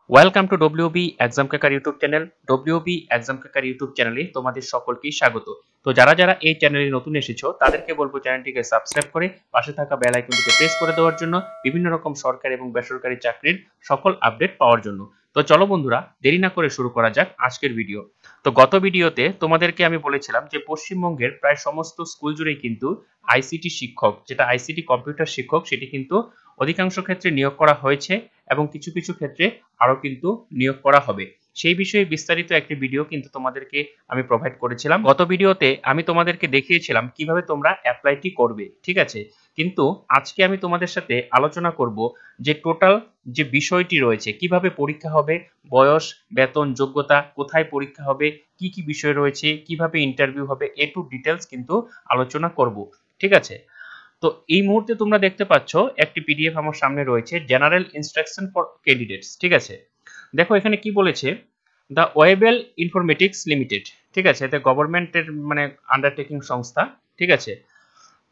Welcome to WB exam cracker YouTube channel. WB exam cracker YouTube চ্যানেলে তোমাদের সকলকেই স্বাগত। তো যারা যারা এই চ্যানেলে নতুন এসেছো তাদেরকে বলবো চ্যানেলটিকে সাবস্ক্রাইব করে পাশে থাকা বেল আইকনটিকে প্রেস করে দেওয়ার জন্য, বিভিন্ন রকম সরকারি এবং বেসরকারি চাকরির সকল আপডেট পাওয়ার জন্য। তো চলো বন্ধুরা, দেরি না করে শুরু করা যাক আজকের ভিডিও। তো গত ভিডিওতে তোমাদেরকে আমি বলেছিলাম যে পশ্চিমবঙ্গের প্রায় সমস্ত স্কুল জুড়েই কিন্তু আইসিটি শিক্ষক, যেটা আইসিটি কম্পিউটার শিক্ষক, সেটি কিন্তু অধিকাংশ ক্ষেত্রে নিয়োগ করা হয়েছে এবং কিছু কিছু ক্ষেত্রে আরো কিন্তু নিয়োগ করা হবে। সেই বিষয়ে বিস্তারিত একটি ভিডিও কিন্তু তোমাদেরকে আমি প্রোভাইড করেছিলাম। গত ভিডিওতে আমি তোমাদেরকে দেখিয়েছিলাম কিভাবে তোমরা অ্যাপ্লাইটি করবে, ঠিক আছে। কিন্তু আজকে আমি তোমাদের সাথে আলোচনা করব যে টোটাল যে বিষয়টি রয়েছে, কিভাবে পরীক্ষা হবে, বয়স, বেতন, যোগ্যতা, কোথায় পরীক্ষা হবে, কি কি বিষয় রয়েছে, কিভাবে ইন্টারভিউ হবে, এ টু ডিটেলস কিন্তু আলোচনা করব, ঠিক আছে। তো এই মুহূর্তে তোমরা দেখতে পাচ্ছ একটি পিডিএফ আমার সামনে রয়েছে, জেনারেল ইনস্ট্রাকশন ফর ক্যান্ডিডেটস, ঠিক আছে। দেখো এখানে কি বলেছে, দ্য ওয়েবেল ইনফরমেটিক্স লিমিটেড, ঠিক আছে, এটা গভর্নমেন্টের মানে আন্ডারটেকিং সংস্থা, ঠিক আছে।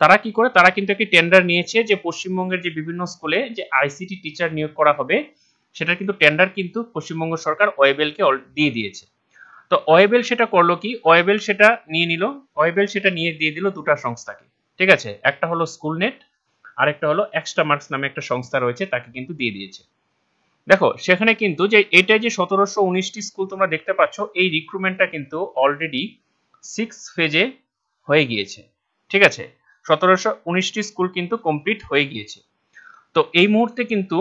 তারা কি করে, তারা কিন্তু একটি টেন্ডার নিয়েছে যে পশ্চিমবঙ্গের যে বিভিন্ন স্কুলে যে আইসিটি টিচার নিয়োগ করা হবে, সেটা কিন্তু টেন্ডার কিন্তু পশ্চিমবঙ্গ সরকার ওয়েবেলকে দিয়ে দিয়েছে। তো ওয়েবেল সেটা করলো কি, ওয়েবেল সেটা নিয়ে নিল, ওয়েবেল সেটা নিয়ে দিয়ে দিল দুটো সংস্থাকে, ঠিক আছে। একটা হলো স্কুলনেট, আরেকটা হলো এক্সট্রা মার্কস নামে একটা সংস্থা রয়েছে, তাকে কিন্তু দিয়ে দিয়েছে। দেখো সেখানে কিন্তু যে এটা যে 1719টি স্কুল তোমরা দেখতে পাচ্ছ, এই রিক্রুটমেন্টটা কিন্তু অলরেডি 6 ফেজে হয়ে গিয়েছে, ঠিক আছে। 1719টি স্কুল কিন্তু কমপ্লিট হয়ে গিয়েছে। তো এই মুহূর্তে কিন্তু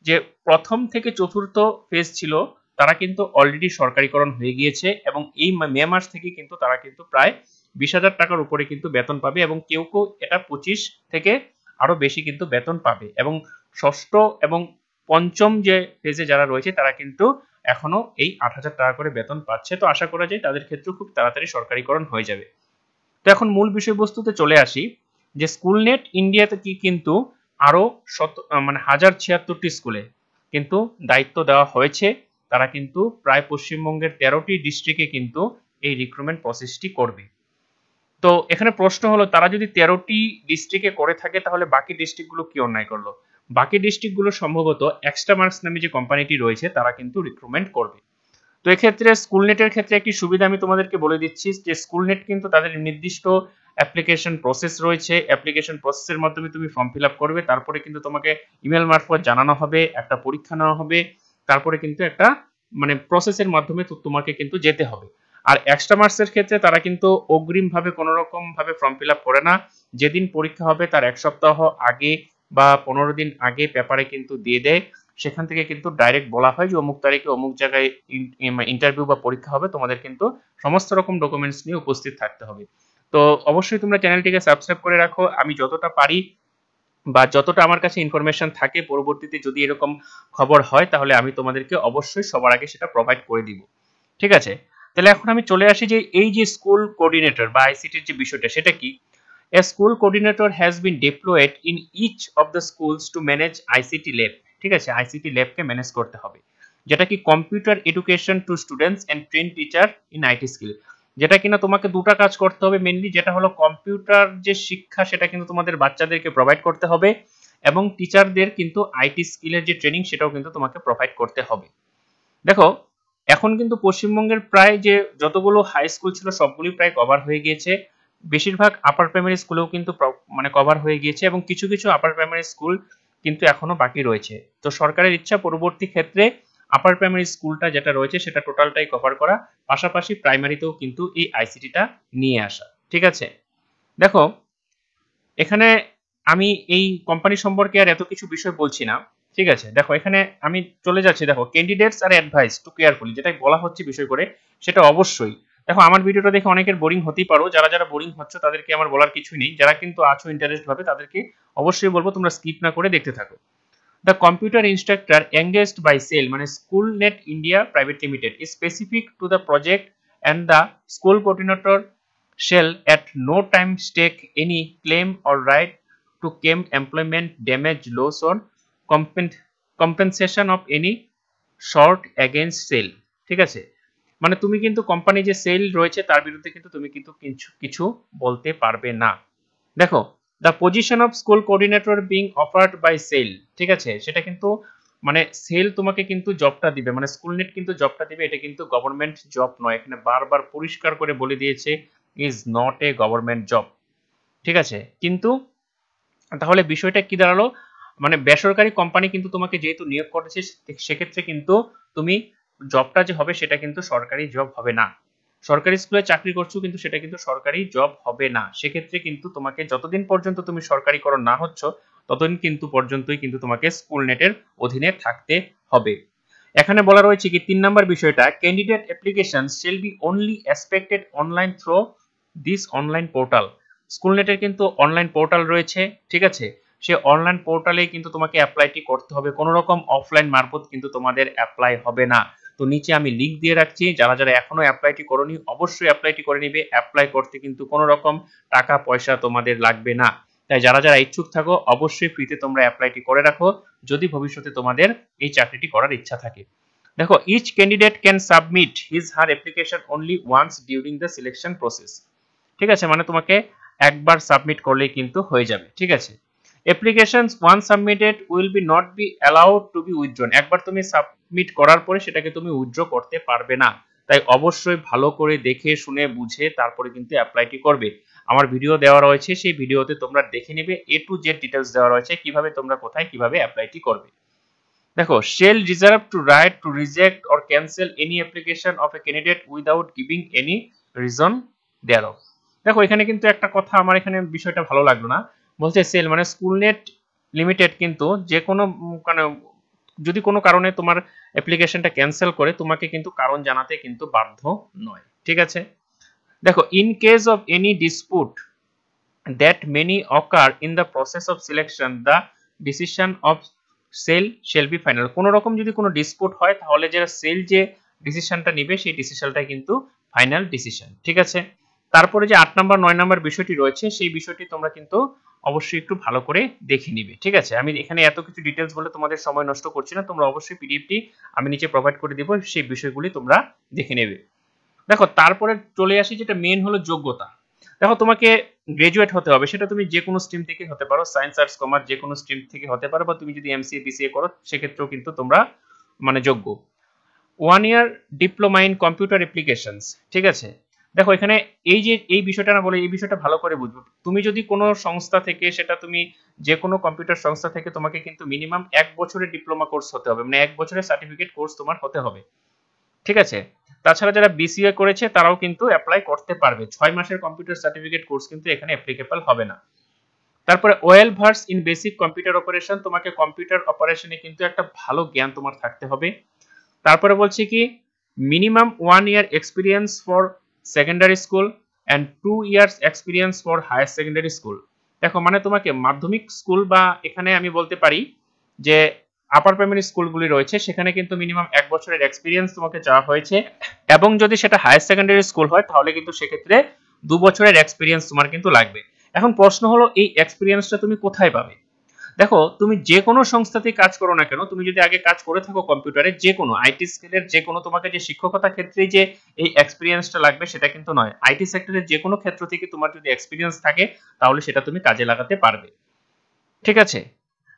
যে প্রথম থেকে চতুর্থ ফেজ ছিল, তারা কিন্তু অলরেডি সরকারিকরণ হয়ে গিয়েছে এবং এই মে মাস থেকে কিন্তু তারা কিন্তু প্রায় 20,000 টাকার উপরে কিন্তু বেতন পাবে এবং কেউ কেউ এটা 25 থেকে আরো বেশি কিন্তু বেতন পাবে। এবং ষষ্ঠ এবং পঞ্চম যে ফেজে যারা রয়েছে তারা কিন্তু এখনো এই 8,000 টাকা করে বেতন পাচ্ছে। তো আশা করা যায় তাদের ক্ষেত্রে খুব তাড়াতাড়ি সরকারিকরণ হয়ে যাবে। তো এখন মূল বিষয়বস্তুতে চলে আসি, যে স্কুলনেট ইন্ডিয়াতে কি কিন্তু আরো 1076টি স্কুলে কিন্তু দায়িত্ব দেওয়া হয়েছে। তারা কিন্তু প্রায় পশ্চিমবঙ্গের 13টি ডিস্ট্রিক্টে কিন্তু এই রিক্রুটমেন্ট প্রসেসটি করবে। তো এখানে প্রশ্ন হলো, তারা যদি 13টি ডিস্ট্রিক্টে করে থাকে তাহলে বাকি ডিস্ট্রিক্টগুলো কি অন্যায় করলো? বাকি ডিস্ট্রিক্টগুলো সম্ভবত এক্সট্রা মার্কস নামে যে কোম্পানিটি রয়েছে তারা কিন্তু রিক্রুটমেন্ট করবে। তো এক্ষেত্রে স্কুলনেটের ক্ষেত্রে একটি সুবিধা আমি তোমাদেরকে বলে দিচ্ছি, যে স্কুলনেট কিন্তু তাদের নির্দিষ্ট অ্যাপ্লিকেশন প্রসেস রয়েছে। অ্যাপ্লিকেশন প্রসেসের মাধ্যমে তুমি ফর্ম ফিল আপ করবে, তারপরে কিন্তু তোমাকে ইমেল মারফত জানানো হবে, একটা পরীক্ষা নেওয়া হবে, তারপরে কিন্তু একটা মানে প্রসেসের মাধ্যমে তোমাকে কিন্তু যেতে হবে। আর এক্সট্রা মার্কসের ক্ষেত্রে তারা কিন্তু অগ্রিম ভাবে কোনো রকম ভাবে ফর্ম ফিল আপ করে না। যেদিন পরীক্ষা হবে তার 1 সপ্তাহ আগে বা 15 দিন আগে পেপারে কিন্তু দিয়ে দেয়। সেখান থেকে কিন্তু ডাইরেক্ট বলা হয় যে অমুক তারিখে অমুক জায়গায় ইন্টারভিউ বা পরীক্ষা হবে, তোমাদের কিন্তু সমস্ত রকম ডকুমেন্টস নিয়ে উপস্থিত থাকতে হবে। তো অবশ্যই তোমরা চ্যানেলটিকে সাবস্ক্রাইব করে রাখো। আমি যতটা পারি বা যতটা আমার কাছে ইনফরমেশন থাকে, পরবর্তীতে যদি এরকম খবর হয় তাহলে আমি তোমাদেরকে অবশ্যই সবার আগে সেটা প্রোভাইড করে দিব, ঠিক আছে। তাহলে এখন আমি চলে আসি যে এই যে স্কুল কোঅর্ডিনেটর বা আইসিটির যে বিষয়টা, সেটা কি। A school coordinator has been deployed in each of the schools to manage ICT lab, ঠিক আছে। আইসিটি ল্যাবকে ম্যানেজ করতে হবে, যেটা কি computer education to students and train teacher in IT skill. যেটা কিনা তোমাকে দুটো কাজ করতে হবে মেইনলি, যেটা হলো কম্পিউটার যে শিক্ষা সেটা কিন্তু তোমাদের বাচ্চাদেরকে প্রোভাইড করতে হবে, এবং টিচারদের কিন্তু আইটি স্কিলের যে ট্রেনিং সেটাও কিন্তু তোমাকে প্রোভাইড করতে হবে। দেখো এখন কিন্তু পশ্চিমবঙ্গের প্রায় যে যতগুলো হাই স্কুল ছিল সবগুলি প্রায় কভার হয়ে গিয়েছে। বেশিরভাগ আপার প্রাইমারি স্কুলেও কিন্তু মানে কভার হয়ে গিয়েছে এবং কিছু কিছু আপার প্রাইমারি স্কুল কিন্তু এখনো বাকি রয়েছে। তো সরকারের ইচ্ছা পরবর্তী ক্ষেত্রে আপার প্রাইমারি স্কুলটা যেটা রয়েছে সেটা টোটালটাই কভার করা, পাশাপাশি প্রাইমারিতেও কিন্তু এই আইসিটিটা নিয়ে আসা, ঠিক আছে। দেখো এখানে আমি এই কোম্পানি সম্পর্কে আর এত কিছু বিষয় বলছি না, ঠিক আছে। দেখো এখানে আমি চলে যাচ্ছি, দেখো candidates are advise to carefully, যেটাই বলা হচ্ছে বিষয় করে সেটা অবশ্যই। দেখো আমার ভিডিওটা দেখে অনেকের বোরিং হতেই পারো, যারা যারা বোরিং হচ্ছে তাদেরকে আমার বলার কিছুই নেই, যারা কিন্তু আছো ইন্টারেস্ট ভাবে তাদেরকে অবশ্যই বলবো তোমরা স্কিপ না করে দেখতে থাকো। The computer instructor engaged by cell মানে school net India private limited is specific to the project and the school coordinator shall at no time stake any claim or right to claim employment damage loss or compensation of any sort against sale, ঠিক আছে। মানে তুমি কিন্তু company যে sell রয়েছে তার বিরুদ্ধে কিন্তু তুমি কিন্তু কিছু বলতে পারবে না। দেখো the position of school coordinator being offered by cell, ঠিক আছে, সেটা কিন্তু মানে সেল তোমাকে কিন্তু জবটা দিবে, মানে স্কুলনেট কিন্তু জবটা দিবে, এটা কিন্তু গভর্নমেন্ট জব নয়। এখানে বারবার পরিষ্কার করে বলে দিয়েছে is not a government job, ঠিক আছে। কিন্তু তাহলে বিষয়টা কি দাঁড়ালো, মানে বেসরকারি কোম্পানি কিন্তু তোমাকে যেহেতু নিয়োগ করেছে, সেক্ষেত্রে কিন্তু তুমি জবটা যে হবে সেটা কিন্তু সরকারি জব হবে না। সরকারি স্কুলে চাকরি করছো কিন্তু সেটা কিন্তু সরকারি জব হবে না। সেক্ষেত্রে কিন্তু তোমাকে যতদিন পর্যন্ত তুমি সরকারিকরণ না হচ্ছ ততদিন কিন্তু পর্যন্তই কিন্তু তোমাকে স্কুল নেটের অধীনে থাকতে হবে। এখানে বলা রয়েছে কি 3 নাম্বার বিষয়টা, candidate application shall be only expected online through this online portal. স্কুলনেটের কিন্তু অনলাইন পোর্টাল রয়েছে, ঠিক আছে। সে অনলাইন পোর্টালে কিন্তু তোমাকে অ্যাপ্লাইটি করতে হবে, কোনো রকম অফলাইন মারফত কিন্তু তোমাদের অ্যাপ্লাই হবে না। তো নিচে আমি লিংক দিয়ে রাখছি, যারা যারা এখনো অ্যাপ্লাইটি করোনি অবশ্যই অ্যাপ্লাইটি করে নিবে। অ্যাপ্লাই করতে কিন্তু কোনো রকম টাকা পয়সা তোমাদের লাগবে না। তাই যারা যারা ইচ্ছুক থাকো অবশ্যই ফ্রিতে তোমরা অ্যাপ্লাইটি করে রাখো, যদি ভবিষ্যতে তোমাদের এই চাকরিটি করার ইচ্ছা থাকে। দেখো, each candidate can submit his her application only once during the selection process, ঠিক আছে। মানে তোমাকে একবার সাবমিট করলেই কিন্তু হয়ে যাবে, ঠিক আছে। Applications once submitted will be not be allowed to be withdrawn. একবার তুমি সাবমিট করার পরে সেটাকে তুমি উইথড্র করতে পারবে না। তাই অবশ্যই ভালো করে দেখে শুনে বুঝে তারপরে কিন্তু অ্যাপ্লাইটি করবে। আমার ভিডিও দেওয়া রয়েছে, সেই ভিডিওতে তোমরা দেখে নেবে, এ টু জেড ডিটেলস দেওয়া রয়েছে কিভাবে তোমরা কোথায় কিভাবে অ্যাপ্লাইটি করবে। দেখো, shall reserve to right to reject or cancel any application of a candidate without giving any reason thereof. দেখো, এখানে কিন্তু একটা কথা আমার এখানে বিষয়টা ভালো লাগলো না। বলছে সেল মানে স্কুলনেট লিমিটেড কিন্তু যে কোনো মানে যদি কোনো কারণে তোমার অ্যাপ্লিকেশনটা ক্যান্সেল করে তোমাকে কিন্তু কারণ জানাতে কিন্তু বাধ্য নয়, ঠিক আছে। দেখো, in case of any dispute that many occur in the process of selection, the decision of cell shall be final। কোন রকম যদি কোনো ডিসপুট হয় তাহলে যে সেল যে ডিসিশনটা নিবে সেই ডিসিশনটা কিন্তু ফাইনাল ডিসিশন, ঠিক আছে। তারপরে যে 8 নাম্বার 9 নাম্বার বিষয়টি রয়েছে সেই বিষয়টি তোমরা কিন্তু অবশ্যই একটু ভালো করে দেখে নিবে, ঠিক আছে। আমি এখানে এত কিছু ডিটেলস বলে তোমাদের সময় নষ্ট করছি না, তোমরা অবশ্যই পিডিএফটি আমি নিচে প্রোভাইড করে দিব, সেই বিষয়গুলি তোমরা দেখে নেবে। দেখো, তারপরে চলে আসি যেটা মেন হলো যোগ্যতা। দেখো, তোমাকে গ্রাজুয়েট হতে হবে, সেটা তুমি যে কোনো স্ট্রিম থেকে হতে পারো, সায়েন্স আর্টস কমার্স যে কোনো স্ট্রিম থেকে হতে পারো, বা তুমি যদি এমসিএ বিসিএ করো সেক্ষেত্রেও কিন্তু তোমরা মানে যোগ্য। 1 year diploma in computer applications, ঠিক আছে। দেখো, এখানে এই যে এই বিষয়টা না বলে এই বিষয়টা ভালো করে বুঝবো। তুমি যদি কোনো সংস্থা থেকে, সেটা তুমি যে কোনো কম্পিউটার সংস্থা থেকে, তোমাকে কিন্তু মিনিমাম 1 বছরের ডিপ্লোমা কোর্স হতে হবে, মানে 1 বছরের সার্টিফিকেট কোর্স তোমার হতে হবে, ঠিক আছে। তাছাড়া যারা বিসিএ করেছে তারাও কিন্তু অ্যাপ্লাই করতে পারবে। 6 মাসের কম্পিউটার সার্টিফিকেট কোর্স কিন্তু এখানে অ্যাপ্লিকেবল হবে না। তারপরে well verse in basic computer operation, তোমাকে কম্পিউটার অপারেশনে কিন্তু একটা ভালো জ্ঞান তোমার থাকতে হবে। তারপরে বলছে কি minimum 1 year experience for secondary school and 2 years experience for higher secondary school. দেখো, মানে তোমাকে মাধ্যমিক স্কুল বা এখানে আমি বলতে পারি যে আপার প্রাইমারি স্কুলগুলি রয়েছে সেখানে কিন্তু মিনিমাম 1 বছরের এক্সপিরিয়েন্স তোমাকে চাওয়া হয়েছে, এবং যদি সেটা হায়ার সেকেন্ডারি স্কুল হয় তাহলে কিন্তু সেক্ষেত্রে 2 বছরের এক্সপিরিয়েন্স তোমার কিন্তু লাগবে। এখন প্রশ্ন হলো এই এক্সপিরিয়েন্সটা তুমি কোথায় পাবে। দেখো, তুমি যে কোনো সংস্থাতে কাজ করো না কেন, তুমি যদি আগে কাজ করে থাকো কম্পিউটারে, যে কোনো আইটি স্কিলের যে কোনো, তোমাকে যে শিক্ষকতা ক্ষেত্রে যে এই এক্সপিরিয়েন্সটা লাগবে সেটা কিন্তু নয়। আইটি সেক্টরের যে কোনো ক্ষেত্র থেকে তোমার যদি এক্সপিরিয়েন্স থাকে তাহলে সেটা তুমি কাজে লাগাতে পারবে, ঠিক আছে।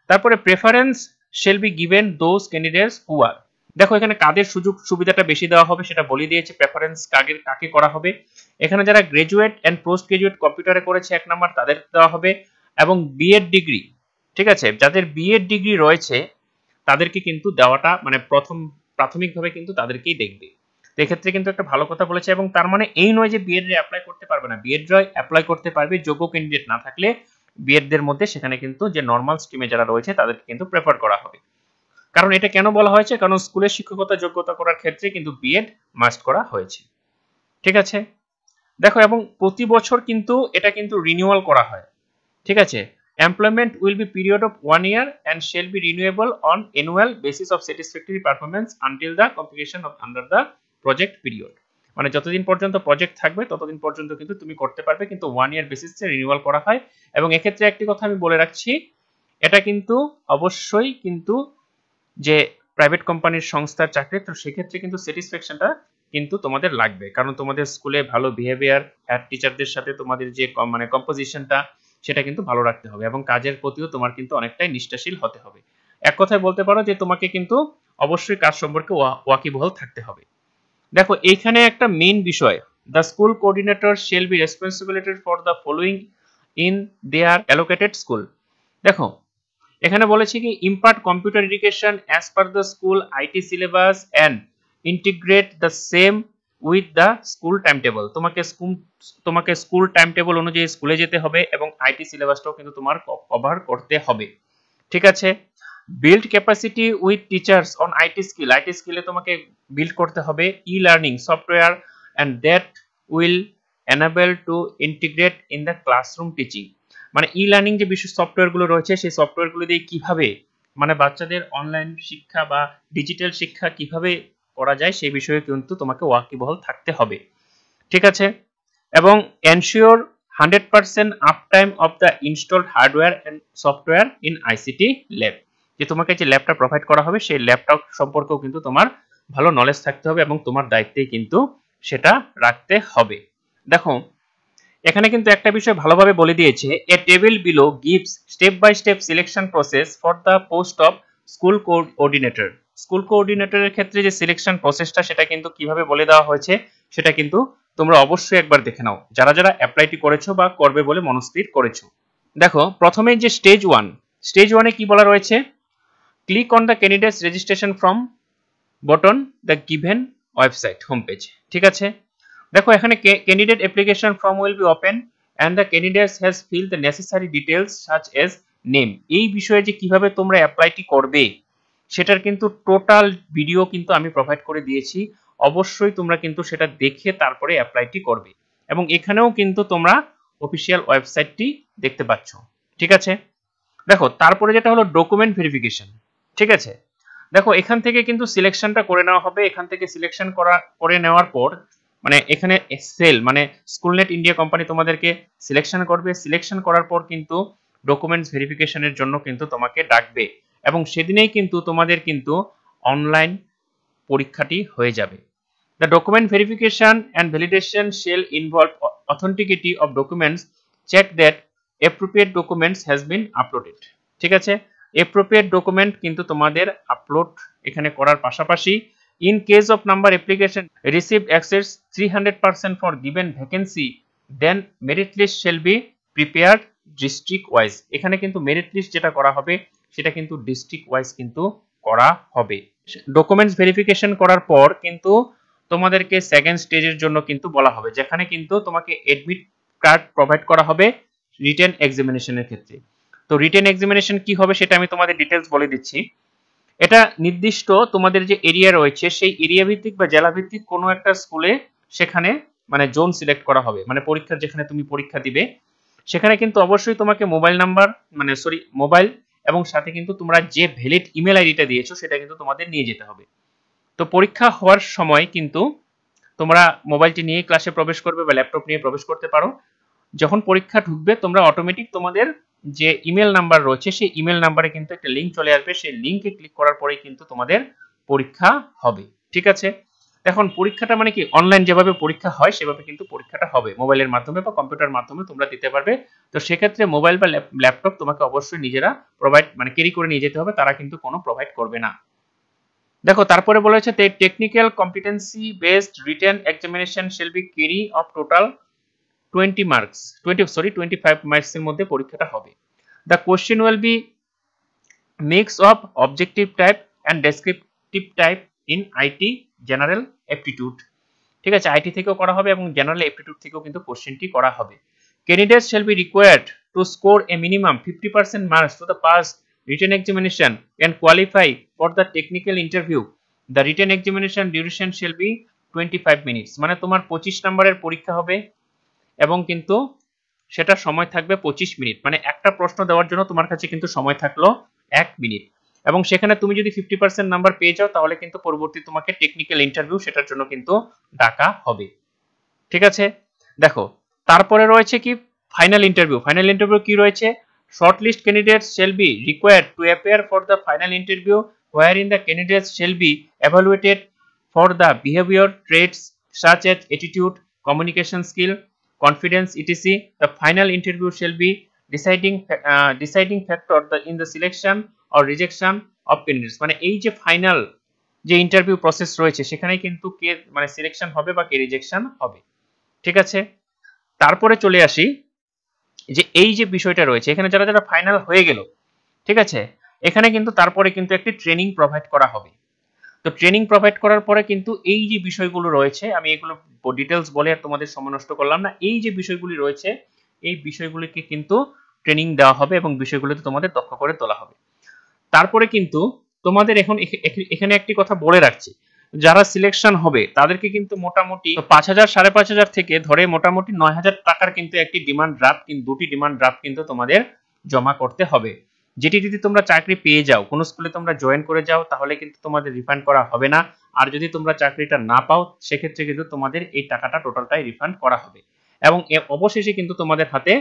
তারপরে preference shall be given those candidates who are. দেখো, এখানে কাদের সুযোগ সুবিধাটা বেশি দেওয়া হবে সেটা বলে দিয়েছে, প্রেফারেন্স কাকে করা হবে। এখানে যারা গ্রাজুয়েট এন্ড পোস্ট গ্রাজুয়েট কম্পিউটারে করেছে 1 নাম্বার তাদের দেওয়া হবে, এবং বিএড ডিগ্রি, ঠিক আছে, যাদের বিএড ডিগ্রি রয়েছে তাদেরকে কিন্তু দেওয়াটা মানে প্রাথমিকভাবে কিন্তু তাদেরকেই দেখবে। তো এক্ষেত্রে কিন্তু একটা ভালো কথা বলেছে, এবং তার মানে এই নয় যে বিএড রে অ্যাপ্লাই করতে পারবে না, বিএড রে অ্যাপ্লাই করতে পারবে যোগ্য ক্যান্ডিডেট না থাকলে। বিএড দের মধ্যে সেখানে কিন্তু যে নরমাল স্ট্রিমে যারা রয়েছে তাদেরকে কিন্তু প্রেফার করা হবে। কারণ এটা কেন বলা হয়েছে, কারণ স্কুলের শিক্ষকতা যোগ্যতা করার ক্ষেত্রে কিন্তু বিএড মাস্ট করা হয়েছে, ঠিক আছে। দেখো, এবং প্রতি বছর কিন্তু এটা কিন্তু রিনিউয়াল করা হয়, ঠিক আছে। Employment will be period of 1 year and shall be renewable on annual basis of satisfactory performance until the completion of under the project period. মানে যতদিন পর্যন্ত প্রজেক্ট থাকবে ততদিন পর্যন্ত কিন্তু তুমি করতে পারবে, কিন্তু 1 ইয়ার বেসিসে রিনিউয়াল করা হয়। এবং এক্ষেত্রে একটি কথা আমি বলে রাখছি, এটা কিন্তু অবশ্যই কিন্তু যে প্রাইভেট কোম্পানির সংস্থার চাকরি, তো সেক্ষেত্রে কিন্তু স্যাটিসফ্যাকশনটা কিন্তু তোমাদের লাগবে, কারণ তোমাদের স্কুলে ভালো বিহেভিয়ার, হেড টিচারদের সাথে তোমাদের যে মানে কম্পোজিশনটা সেটা কিন্তু ভালো রাখতে হবে, এবং কাজের প্রতিও তোমার কিন্তু অনেকটাই নিষ্ঠাশীল হতে হবে। এক কথায় বলতে পারো যে তোমাকে কিন্তু অবশ্যই কাজ সম্পর্কে ওয়াকিবহাল থাকতে হবে। দেখো এইখানে একটা মেইন বিষয়, the school coordinator shall be responsibility for the following in their allocated school. দেখো এখানে বলেছে কি impart computer education as per the school IT syllabus and integrate the same with the school time table. তোমাকে school time table অনুযায়ী স্কুলে যেতে হবে এবং আইটি সিলেবাসটাও কিন্তু তোমার কভার করতে হবে। ঠিক আছে, build capacity with teachers on IT স্কিলে তোমাকে বিল্ড করতে হবে e learning software and that will enable to integrate in the classroom teaching. মানে ই লার্নিং যে বিশেষ সফটওয়্যারগুলো রয়েছে সেই সফটওয়্যারগুলো দিয়ে কিভাবে মানে বাচ্চাদের অনলাইন শিক্ষা বা ডিজিটাল শিক্ষা কিভাবে করা যায় সেই বিষয়ে কিন্তু তোমাকে ওয়াকিবহাল থাকতে হবে। ঠিক আছে, এবং ensure 100% uptime of the installed hardware and software in ICT lab. যে তোমাকে যে ল্যাবটা প্রোভাইড করা হবে সেই ল্যাপটপ সম্পর্কেও কিন্তু তোমার ভালো নলেজ থাকতে হবে এবং তোমার দায়িত্বেই কিন্তু সেটা রাখতে হবে। দেখো এখানে কিন্তু একটা বিষয় ভালোভাবে বলে দিয়েছে, a table below gives step by step selection process for the post of school coordinator. School কোঅর্ডিনেটরের ক্ষেত্রে যে সিলেকশন প্রসেসটা সেটা কিন্তু কিভাবে বলে দেওয়া হয়েছে সেটা কিন্তু তোমরা অবশ্যই একবার দেখে নাও, যারা যারা অ্যাপ্লাইটি করেছো বা করবে বলে মনস্থির করেছো। দেখো প্রথমে যে স্টেজ 1 কি বলা রয়েছে, click on the candidates registration form button the given website home page. ঠিক আছে, দেখো এখানে candidate application form will be open and the candidates has fill the necessary details such as name. এই বিষয়ে যে কিভাবে তোমরা অ্যাপ্লাইটি করবে সেটার কিন্তু টোটাল ভিডিও কিন্তু আমি প্রোভাইড করে দিয়েছি, অবশ্যই তোমরা কিন্তু সেটা দেখে তারপরে অ্যাপ্লাইটি করবে এবং এখানেও কিন্তু তোমরা অফিসিয়াল ওয়েবসাইটটি দেখতে পাচ্ছ। ঠিক আছে, দেখো তারপরে যেটা হলো ডকুমেন্ট ভেরিফিকেশন। ঠিক আছে, দেখো এখান থেকে কিন্তু সিলেকশনটা করে নেওয়া হবে। এখান থেকে সিলেকশন করে নেওয়ার পর মানে এখানে সেল মানে স্কুলনেট ইন্ডিয়া কোম্পানি তোমাদেরকে সিলেকশন করবে। সিলেকশন করার পর কিন্তু ডকুমেন্টস ভেরিফিকেশনের জন্য কিন্তু তোমাকে ডাকবে এবং সেদিনেই কিন্তু তোমাদের কিন্তু অনলাইন পরীক্ষাটি হয়ে যাবে। The document verification and validation shall involve authenticity of documents, check that appropriate documents has been uploaded. ঠিক আছে, অ্যাপ্রোপ্রিয়েট ডকুমেন্ট কিন্তু তোমাদের আপলোড এখানে করার পাশাপাশি in case of number application received access 300% for given vacancy, then merit list shall be prepared district wise। এখানে কিন্তু merit list যেটা করা হবে সেটা কিন্তু ডিস্ট্রিক্ট ওয়াইজ কিন্তু করা হবে। ডকুমেন্টস ভেরিফিকেশন করার পর কিন্তু তোমাদেরকে সেকেন্ড স্টেজের জন্য কিন্তু বলা হবে, যেখানে কিন্তু তোমাকে এডমিট কার্ড প্রোভাইড করা হবে রিটেন এক্সামিনেশনের ক্ষেত্রে। তো রিটেন এক্সামিনেশন কি হবে সেটা আমি তোমাদের ডিটেলস বলে দিচ্ছি। এটা নির্দিষ্ট তোমাদের যে এরিয়া রয়েছে সেই এরিয়া ভিত্তিক বা জেলা ভিত্তিক কোনো একটা স্কুলে সেখানে মানে জোন সিলেক্ট করা হবে, মানে পরীক্ষার যেখানে তুমি পরীক্ষা দিবে সেখানে কিন্তু অবশ্যই তোমাকে মোবাইল এবং সাথে কিন্তু তোমরা যে ভ্যালিড ইমেল আইডিটা দিয়েছো সেটা কিন্তু তোমাদের নিয়ে যেতে হবে। তো পরীক্ষা হওয়ার সময় কিন্তু তোমরা মোবাইলটি নিয়ে ক্লাসে প্রবেশ করবে বা ল্যাপটপ নিয়ে প্রবেশ করতে পারো। যখন পরীক্ষা ঢুকবে তোমরা অটোমেটিক তোমাদের যে ইমেল নাম্বার রয়েছে সেই ইমেল নাম্বারে কিন্তু একটা লিংক চলে আসবে, সেই লিংকে ক্লিক করার পরেই কিন্তু তোমাদের পরীক্ষা হবে। ঠিক আছে, এখন পরীক্ষাটা মানে কি অনলাইন যেভাবে পরীক্ষা হয় সেভাবে কিন্তু পরীক্ষাটা হবে, মোবাইলের মাধ্যমে বা কম্পিউটার মাধ্যমে তোমরা দিতে পারবে। তো সেক্ষেত্রে মোবাইল বা ল্যাপটপ তোমাকে অবশ্যই নিজেরা প্রোভাইড মানে ক্যারি করে নিয়ে যেতে হবে, তারা কিন্তু কোনো প্রোভাইড করবে না। দেখো তারপরে বলেছে technical competency based written examination shall be carry of total 25 marks এর মধ্যে পরীক্ষাটা হবে। The question will be mix of objective type and descriptive type in IT general aptitude। ঠিক আছে, আইটি থেকেও করা হবে এবং জেনারেল অ্যাপটিটিউড থেকেও কিন্তু কোশ্চেনটি করা হবে। Candidates shall be required to score a minimum 50% marks to the pass written examination and qualify for the technical interview. The written examination duration shall be 25 minutes। মানে তোমার 25 নম্বরের পরীক্ষা হবে এবং কিন্তু সেটা সময় থাকবে 25 মিনিট, মানে একটা প্রশ্ন দেওয়ার জন্য তোমার কাছে কিন্তু সময় থাকলো 1 মিনিট এবং সেখানে তুমি যদি 50% নাম্বার পেয়ে যাও তাহলে কিন্তু পরবর্তী তোমাকে টেকনিক্যাল ইন্টারভিউ সেটার জন্য কিন্তু ডাকা হবে। ঠিক আছে, দেখো তারপরে রয়েছে কি ফাইনাল ইন্টারভিউ কি রয়েছে, shortlist candidates shall be required to appear for the final interview wherein the candidates shall be evaluated for the behavior traits such as attitude, communication skill, confidence, etc. The final interview shall be deciding factor in the selection or rejection of candidates, মানে এই যে final যে interview process রয়েছে সেখানে কিন্তু কে মানে selection হবে বা কে রিজেকশন হবে। ঠিক আছে, তারপরে চলে আসি যে এই যে বিষয়টা রয়েছে এখানে যারা যারা ফাইনাল হয়ে গেল, ঠিক আছে, এখানে কিন্তু তারপরে কিন্তু একটি ট্রেনিং প্রোভাইড করা হবে। তো ট্রেনিং প্রোভাইড করার পরে কিন্তু এই যে বিষয়গুলো রয়েছে, আমি এগুলো ডিটেলস বলে আর তোমাদের সময় নষ্ট করলাম না, এই যে বিষয়গুলি রয়েছে এই বিষয়গুলিকে কিন্তু ট্রেনিং দেওয়া হবে এবং বিষয়গুলোতে তোমাদের দক্ষ করে তোলা হবে। তারপরে কিন্তু তোমাদের এখন এখানে একটি কথা বলে রাখছি, যারা সিলেকশন হবে তাদেরকে কিন্তু মোটামুটি 5,000 5,500 থেকে ধরে মোটামুটি 9,000 টাকার কিন্তু একটি ডিমান্ড ড্রাফট, কিন্তু দুটি ডিমান্ড ড্রাফট কিন্তু তোমাদের জমা করতে হবে। যেটি যদি তোমরা চাকরি পেয়ে যাও, কোনো স্কুলে তোমরা জয়েন করে যাও, তাহলে কিন্তু তোমাদের রিফান্ড করা হবে না। আর যদি তোমরা চাকরিটা না পাও সেক্ষেত্রে কিন্তু তোমাদের এই টাকাটা টোটালটাই রিফান্ড করা হবে। এবং অবশেষে কিন্তু তোমাদের হাতে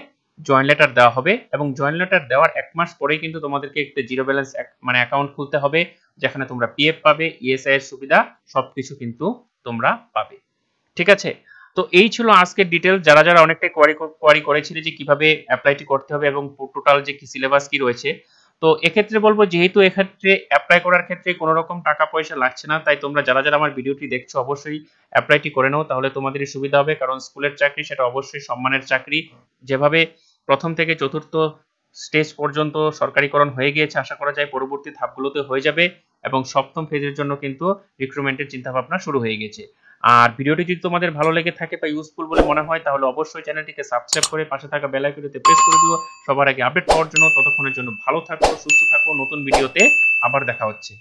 জয়েন লেটার দেওয়া হবে এবং জয়েন লেটার দেওয়ার 1 মাস পরেই কিন্তু তোমাদেরকে একটা জিরো ব্যালেন্স মানে অ্যাকাউন্ট খুলতে হবে, যেখানে তোমরা পিএফ পাবে, ইএসআই এর সুবিধা সবকিছু কিন্তু তোমরা পাবে। ঠিক আছে, তো এই ছিল আজকের ডিটেল। যারা যারা অনেকটাই কোয়ারি করেছিলে যে কিভাবে অ্যাপ্লাইটি করতে হবে এবং টোটাল যে কি সিলেবাস কি রয়েছে, তো এক্ষেত্রে বলবো যেহেতু এক্ষেত্রে অ্যাপ্লাই করার ক্ষেত্রে কোনো রকম টাকা পয়সা লাগছে না, তাই তোমরা যারা যারা আমার ভিডিওটি দেখছো অবশ্যই অ্যাপ্লাইটি করে নাও, তাহলে তোমাদেরই সুবিধা হবে। কারণ স্কুলের চাকরি সেটা অবশ্যই সম্মানের চাকরি। যেভাবে প্রথম থেকে চতুর্থ স্টেজ পর্যন্ত সরকারিকরণ হয়ে গিয়েছে, আশা করা যায় পরবর্তী ধাপগুলোতে হয়ে যাবে এবং সপ্তম ফেজের জন্য কিন্তু রিক্রুটমেন্টের চিন্তাভাবনা শুরু হয়ে গেছে। আর ভিডিওটি যদি তোমাদের ভালো লেগে থাকে বা ইউজফুল বলে মনে হয় তাহলে অবশ্যই চ্যানেলটিকে সাবস্ক্রাইব করে পাশে থাকা বেল আইকনটিতে প্রেস করে দিও সবার আগে আপডেট পাওয়ার জন্য। ততক্ষণের জন্য ভালো থাকো, সুস্থ থাকো, নতুন ভিডিওতে আবার দেখা হচ্ছে।